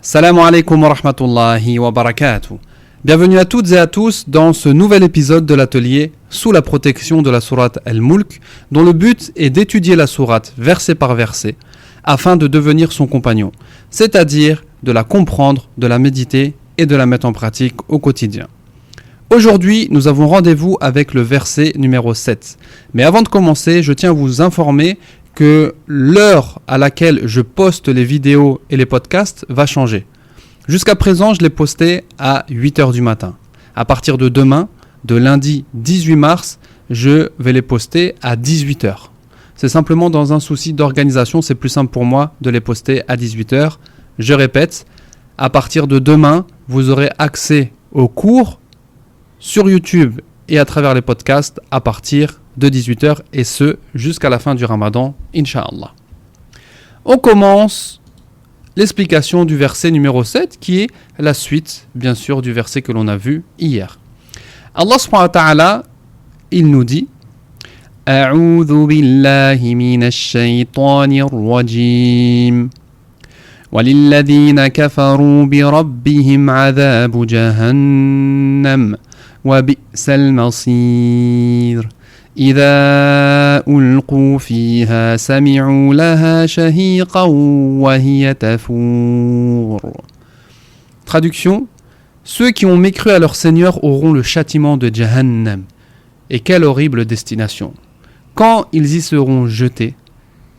Salam alaikum wa rahmatullahi wa barakatuh. Bienvenue à toutes et à tous dans ce nouvel épisode de l'atelier sous la protection de la sourate Al-Mulk, dont le but est d'étudier la sourate verset par verset afin de devenir son compagnon, c'est-à-dire de la comprendre, de la méditer et de la mettre en pratique au quotidien. Aujourd'hui, nous avons rendez-vous avec le verset numéro 7. Mais avant de commencer, je tiens à vous informer que l'heure à laquelle je poste les vidéos et les podcasts va changer. Jusqu'à présent, je les postais à 8h du matin. À partir de demain, de lundi 18 mars, je vais les poster à 18h. C'est simplement dans un souci d'organisation, c'est plus simple pour moi de les poster à 18h. Je répète, à partir de demain, vous aurez accès aux cours sur YouTube et à travers les podcasts à partir de 18h et ce jusqu'à la fin du Ramadan, Inch'Allah. On commence l'explication du verset numéro 7 qui est la suite, bien sûr, du verset que l'on a vu hier. Allah subhanahu wa ta'ala, il nous dit A'udhu billahi minash shaytanir rajim. وَلِلَّذِينَ كَفَرُوا بِرَبِّهِمْ عَذَابُ جَهَنَّمَ وَبِئْسَ الْمَصِيرُ إِذَا أُلْقُوا فِيهَا سَمِعُوا لَهَا شَهِيقًا وَهِيَ تَفُورُ. Traduction: ceux qui ont mécru à leur Seigneur auront le châtiment de Jahannam. Et quelle horrible destination! Quand ils y seront jetés,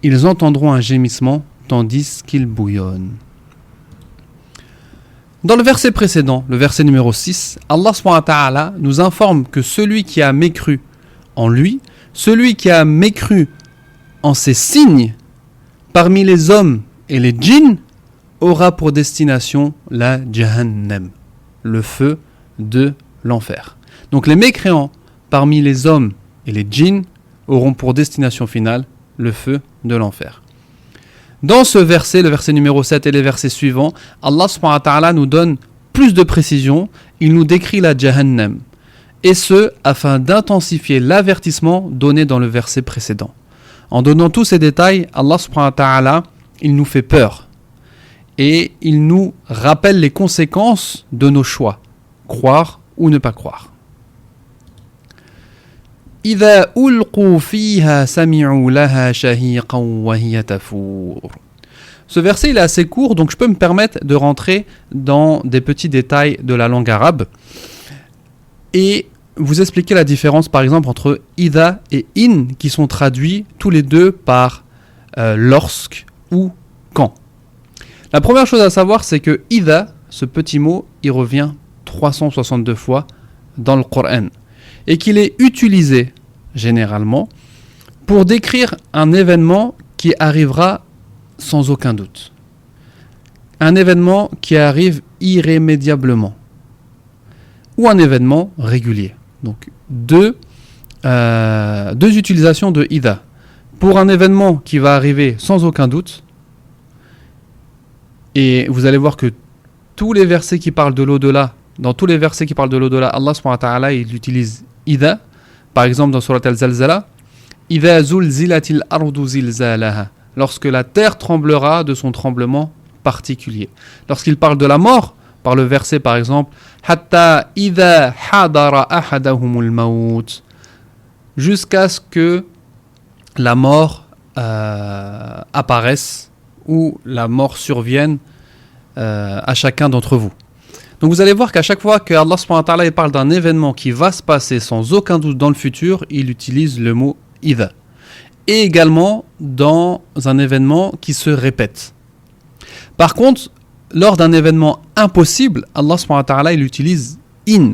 ils entendront un gémissement tandis qu'ils bouillonnent. Dans le verset précédent, le verset numéro 6, Allah subhanahu wa ta'ala nous informe que celui qui a mécru en lui, celui qui a mécru en ses signes, parmi les hommes et les djinns, aura pour destination la Jahannam, le feu de l'enfer. Donc les mécréants parmi les hommes et les djinns auront pour destination finale le feu de l'enfer. Dans ce verset, le verset numéro 7 et les versets suivants, Allah subhanahu wa ta'ala nous donne plus de précision, il nous décrit la Jahannam, et ce, afin d'intensifier l'avertissement donné dans le verset précédent. En donnant tous ces détails, Allah subhanahu wa ta'ala, il nous fait peur, et il nous rappelle les conséquences de nos choix, croire ou ne pas croire. إِذَا أُلْقُوا فِيهَا سَمِعُوا لَهَا شَهِيقًا وَهِيَ تَفُورُ. Ce verset il est assez court, donc je peux me permettre de rentrer dans des petits détails de la langue arabe et vous expliquer la différence par exemple entre إِذَا et إِن qui sont traduits tous les deux par lorsque ou quand. La première chose à savoir c'est que إِذَا, ce petit mot, il revient 362 fois dans le Coran et qu'il est utilisé généralement pour décrire un événement qui arrivera sans aucun doute. Un événement qui arrive irrémédiablement. Ou un événement régulier. Donc deux utilisations de Ida. Pour un événement qui va arriver sans aucun doute, et vous allez voir que tous les versets qui parlent de l'au-delà, dans tous les versets qui parlent de l'au-delà, Allah subhanahu wa ta'ala il utilise Ida. Par exemple dans Surat Al-Zalzala, Idha zulzilatil ardu zilzalaha, lorsque la terre tremblera de son tremblement particulier. Lorsqu'il parle de la mort, par le verset par exemple, Hatta idha hadara ahadahumul maut, jusqu'à ce que la mort apparaisse ou la mort survienne à chacun d'entre vous. Donc vous allez voir qu'à chaque fois que Allah subhanahu wa ta'ala parle d'un événement qui va se passer sans aucun doute dans le futur, il utilise le mot idha. Et également dans un événement qui se répète. Par contre, lors d'un événement impossible, Allah subhanahu wa ta'ala il utilise in.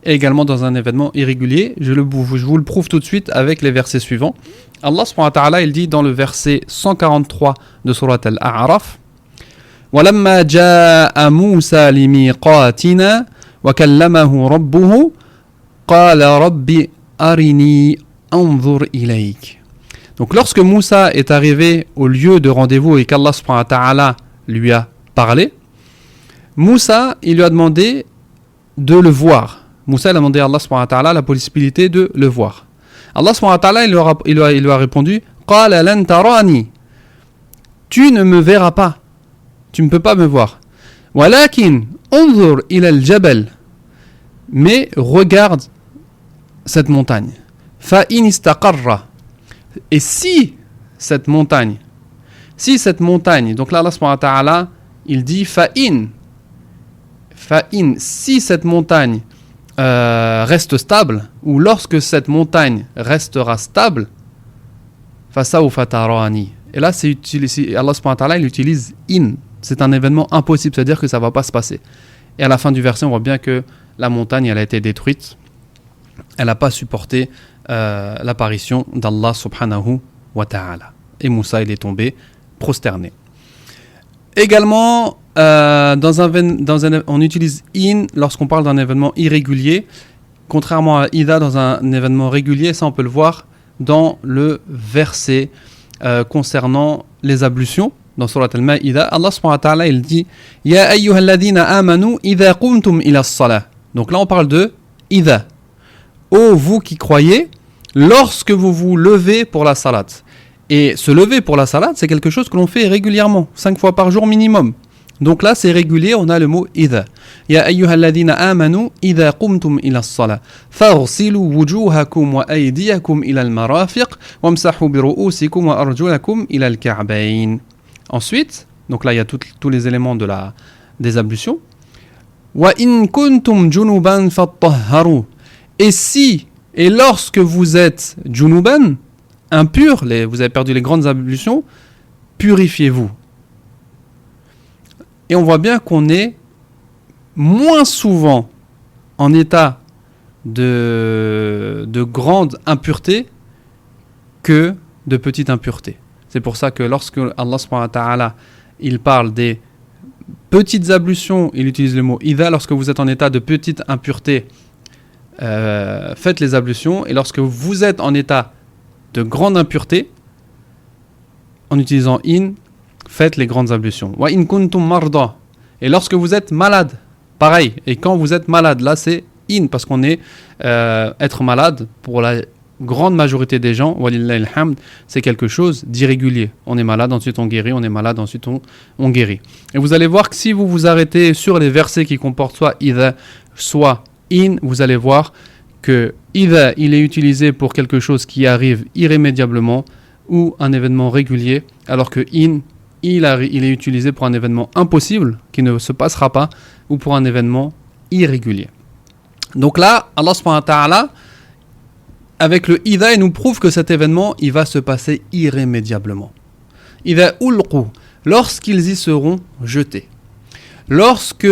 Et également dans un événement irrégulier, je vous le prouve tout de suite avec les versets suivants. Allah subhanahu wa ta'ala il dit dans le verset 143 de Surat Al-A'raf, وَلَمَّا جَاءَ مُوسَى لِمِيقَاتِنَا وَكَلَّمَهُ رَبُّهُ قَالَ رَبِّ أَرِنِي أَنظُرْ إِلَيْكَ. Donc lorsque Moussa est arrivé au lieu de rendez-vous et qu'Allah subhanahu wa ta'ala lui a parlé, Moussa il lui a demandé de le voir. Moussa il a demandé à Allah subhanahu wa ta'ala la possibilité de le voir. Allah subhanahu wa ta'ala il lui a répondu قَالَ لَن تَرَانِي. Tu ne me verras pas. Tu ne peux pas me voir. ولكن انظر إلى الجبل. Mais regarde cette montagne. فإن استقر. Et si cette montagne, donc là Allah subhanahu wa ta'ala, il dit fa'in, si cette montagne reste stable, ou lorsque cette montagne restera stable, fasawfa tarani. Et là c'est utilisé, Allah subhanahu wa ta'ala il utilise in, c'est un événement impossible, c'est-à-dire que ça ne va pas se passer. Et à la fin du verset on voit bien que la montagne elle a été détruite, elle n'a pas supporté l'apparition d'Allah subhanahu wa ta'ala. Et Moussa il est tombé prosterné. Également, on utilise in lorsqu'on parle d'un événement irrégulier, contrairement à ida dans un événement régulier. Ça on peut le voir dans le verset concernant les ablutions dans Surat Al-Ma'ida. Allah subhanahu wa ta'ala il dit Ya ayyuhalladhina amanu idha qumtum ila as-salah. Donc là on parle de ida. Ô vous qui croyez, lorsque vous vous levez pour la salat. Et se lever pour la salat, c'est quelque chose que l'on fait régulièrement, 5 fois par jour minimum. Donc là, c'est régulier, on a le mot idha. Ya ayyuhalladhina amanu idha qumtum ila as-salah faghsilu wujuhakum wa aydiyakum ila al-marafiq wamsahu bi ru'usikum wa arjulakum ila al-ka'bayn. Ensuite, donc là il y a tous les éléments des ablutions. Wa in kuntum junuban fattahharu. Et lorsque vous êtes junuban, impur, vous avez perdu les grandes ablutions, purifiez-vous. Et on voit bien qu'on est moins souvent en état de grande impureté que de petite impureté. C'est pour ça que lorsque Allah subhanahu wa ta'ala il parle des petites ablutions, il utilise le mot idha. Lorsque vous êtes en état de petite impureté, faites les ablutions. Et lorsque vous êtes en état de grande impureté, en utilisant in, faites les grandes ablutions. Wa in kuntum marda. Et lorsque vous êtes malade, pareil. Et quand vous êtes malade, là c'est in, parce qu'on est être malade pour la grande majorité des gens, walillahi alhamd, c'est quelque chose d'irrégulier. On est malade, ensuite on guérit, on est malade, ensuite on guérit. Et vous allez voir que si vous vous arrêtez sur les versets qui comportent soit idha, soit in, vous allez voir que idha, il est utilisé pour quelque chose qui arrive irrémédiablement ou un événement régulier, alors que in, il est utilisé pour un événement impossible qui ne se passera pas ou pour un événement irrégulier. Donc là, Allah subhanahu wa ta'ala, avec le idha, il nous prouve que cet événement, il va se passer irrémédiablement. Idha ulqu, lorsqu'ils y seront jetés. Lorsque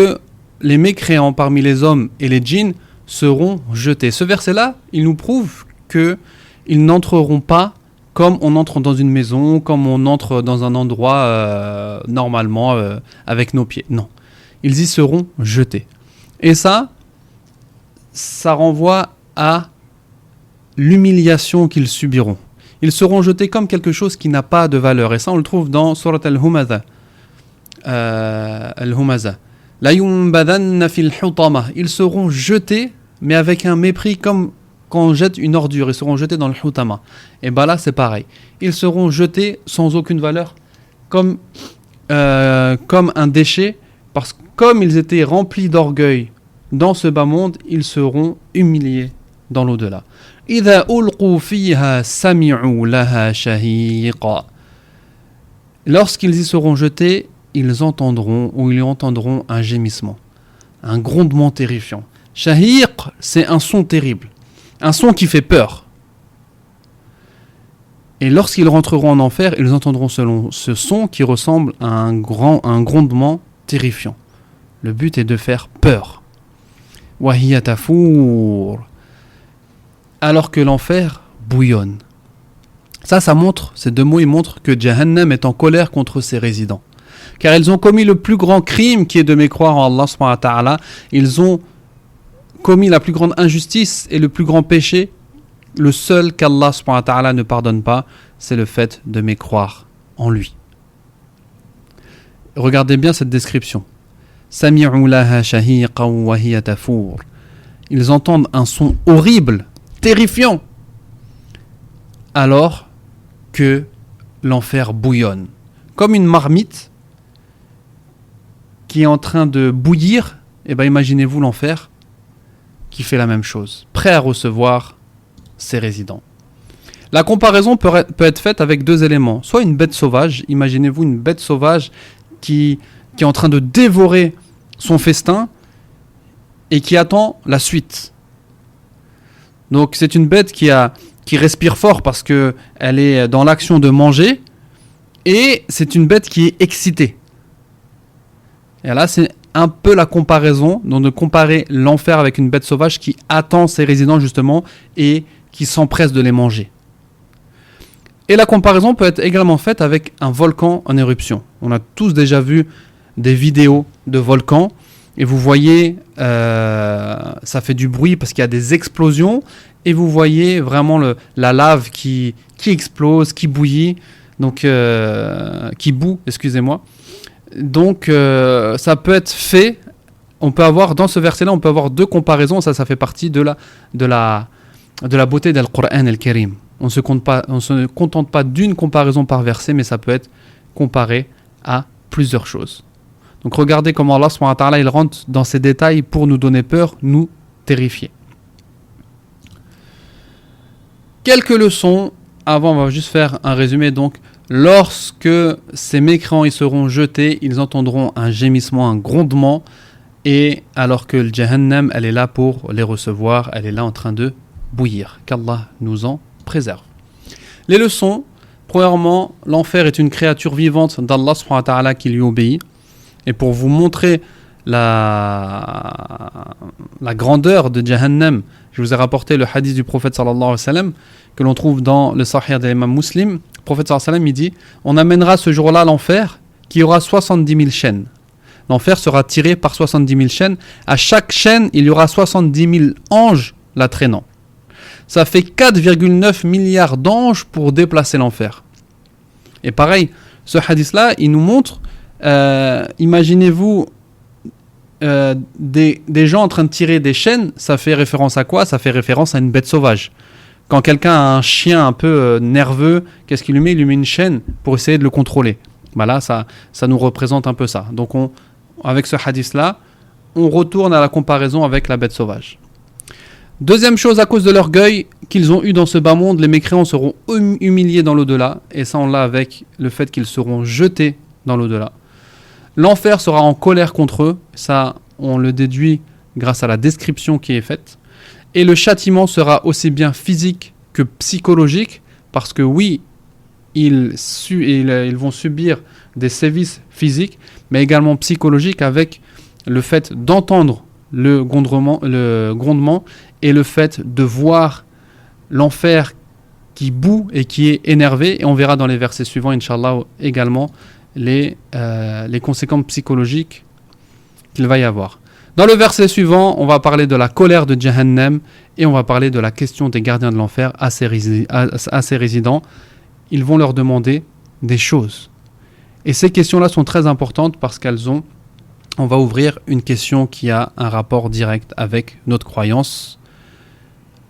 les mécréants parmi les hommes et les djinns seront jetés. Ce verset-là, il nous prouve qu'ils n'entreront pas comme on entre dans une maison, comme on entre dans un endroit normalement avec nos pieds. Non, ils y seront jetés. Et ça renvoie à l'humiliation qu'ils subiront. Ils seront jetés comme quelque chose qui n'a pas de valeur. Et ça, on le trouve dans Surat Al-Humaza. La yumbadanna fil hutama. Ils seront jetés, mais avec un mépris comme quand on jette une ordure. Ils seront jetés dans le hutama. Et bien là, c'est pareil. Ils seront jetés sans aucune valeur, comme un déchet, parce que comme ils étaient remplis d'orgueil dans ce bas monde, ils seront humiliés dans l'au-delà. إذا ألقوا فيها سمعوا لها شهيقا. Lorsqu'ils y seront jetés, ils entendront un gémissement, un grondement terrifiant. Shahiq, c'est un son terrible, un son qui fait peur. Et lorsqu'ils rentreront en enfer, ils entendront ce son qui ressemble à un grondement terrifiant. Le but est de faire peur. Wahiya tafour. Alors que l'enfer bouillonne. Ça montre, ces deux mots, ils montrent que Jahannam est en colère contre ses résidents. Car ils ont commis le plus grand crime qui est de mécroire en Allah subhanahu wa ta'ala. Ils ont commis la plus grande injustice et le plus grand péché. Le seul qu'Allah subhanahu wa ta'ala ne pardonne pas, c'est le fait de mécroire en lui. Regardez bien cette description. Sami'u laha shahiqan wa hiya tafour. Ils entendent un son horrible, terrifiant, alors que l'enfer bouillonne, comme une marmite qui est en train de bouillir, et ben imaginez-vous l'enfer qui fait la même chose, prêt à recevoir ses résidents. La comparaison peut être faite avec deux éléments. Soit une bête sauvage, imaginez-vous une bête sauvage qui est en train de dévorer son festin et qui attend la suite. Donc c'est une bête qui respire fort parce qu'elle est dans l'action de manger, et c'est une bête qui est excitée. Et là c'est un peu la comparaison, donc de comparer l'enfer avec une bête sauvage qui attend ses résidents justement et qui s'empresse de les manger. Et la comparaison peut être également faite avec un volcan en éruption. On a tous déjà vu des vidéos de volcans et vous voyez, ça fait du bruit parce qu'il y a des explosions et vous voyez vraiment la lave qui explose, qui bouillit, donc qui bout, excusez-moi. Donc ça peut être fait. On peut avoir dans ce verset-là, on peut avoir deux comparaisons. Ça fait partie de la beauté d'Al-Qur'an Al-Karim. On ne se contente pas d'une comparaison par verset, mais ça peut être comparé à plusieurs choses. Donc regardez comment Allah subhanahu wa ta'ala, il rentre dans ces détails pour nous donner peur, nous terrifier. Quelques leçons. Avant, on va juste faire un résumé. Donc, lorsque ces mécréants ils seront jetés, ils entendront un gémissement, un grondement, et alors que le Jahannam, elle est là pour les recevoir, elle est là en train de bouillir. Qu'Allah nous en préserve. Les leçons. Premièrement, l'enfer est une créature vivante d'Allah subhanahu wa ta'ala qui lui obéit. Et pour vous montrer la grandeur de Jahannam, je vous ai rapporté le hadith du prophète sallallahu alayhi wa sallam que l'on trouve dans le Sahih de l'imam Muslim. Le prophète sallallahu alayhi wa sallam, il dit: on amènera ce jour-là à l'enfer qui aura 70 000 chaînes. L'enfer sera tiré par 70 000 chaînes. À chaque chaîne, il y aura 70 000 anges la traînant. Ça fait 4,9 milliards d'anges pour déplacer l'enfer. Et pareil, ce hadith-là, il nous montre, imaginez-vous des gens en train de tirer des chaînes. Ça fait référence à quoi? Ça fait référence à une bête sauvage. Quand quelqu'un a un chien un peu nerveux, qu'est-ce qu'il lui met? Il lui met une chaîne pour essayer de le contrôler. Bah là, ça nous représente un peu ça. Donc avec ce hadith-là, on retourne à la comparaison avec la bête sauvage. Deuxième chose, à cause de l'orgueil qu'ils ont eu dans ce bas monde, les mécréants seront humiliés dans l'au-delà. Et ça, on l'a avec le fait qu'ils seront jetés dans l'au-delà. L'enfer sera en colère contre eux. Ça, on le déduit grâce à la description qui est faite. Et le châtiment sera aussi bien physique que psychologique. Parce que oui, ils vont subir des sévices physiques, mais également psychologiques avec le fait d'entendre le grondement et le fait de voir l'enfer qui bout et qui est énervé. Et on verra dans les versets suivants, Inch'Allah, également les conséquences psychologiques qu'il va y avoir. Dans le verset suivant, on va parler de la colère de Jahannam et on va parler de la question des gardiens de l'enfer à ses résidents. Ils vont leur demander des choses. Et ces questions-là sont très importantes parce on va ouvrir une question qui a un rapport direct avec notre croyance.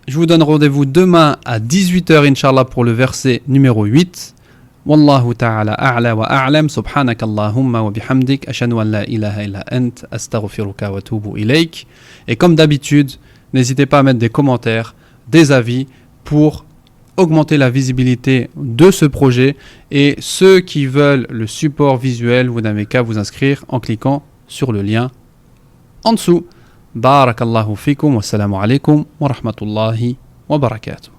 Je vous donne rendez-vous demain à 18h, Inch'Allah, pour le verset numéro 8. Wallahu ta'ala a'la wa a'lam, subhanakallahumma wa bihamdik, ashhadu an la ilaha illa ant, astaghfiruka wa atubu ilayk. Et comme d'habitude, n'hésitez pas à mettre des commentaires, des avis pour augmenter la visibilité de ce projet. Et ceux qui veulent le support visuel, vous n'avez qu'à vous inscrire en cliquant sur le lien en dessous. Barakallahu fikum wa salamu alaykum wa rahmatullahi wa barakatuh.